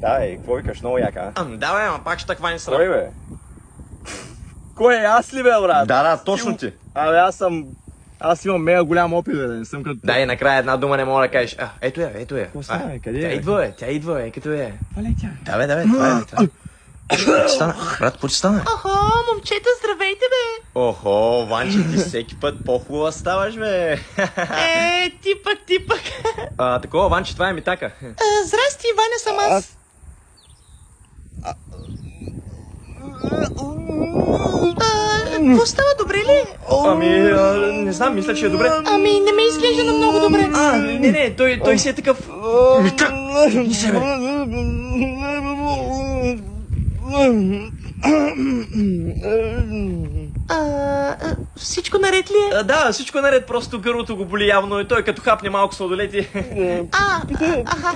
Давай, какво викаш? Много яка. Давай, ама пак ще так вани срам. Кой бе? Кой е? Аз ли бе, брат? Да, точно ти. Абе, аз имам мега голям опит, бе, не съм като... Дай, накрая една дума не мога да кажеш. Ето я. Какво става, бе? Къде Тя е? идва, като е. Вале тя. Давай, това е. Стана, брат, какво ти стана? Охо, момчета, здравейте, бе! Охо, Ванче, ти всеки път по-хубава ставаш, бе. Ти пък. Такова, Ванче, това е Митака. Здрасти, Ваня съм аз. Какво става, добре ли? Не знам, мисля, че е добре. Не ме изглежда на много добре. Не, той си е такъв... Митак, ни се, бе. Всичко наред ли е? Да, всичко е наред, просто гърлото го боли явно и той като хапне малко сладолети. Аха.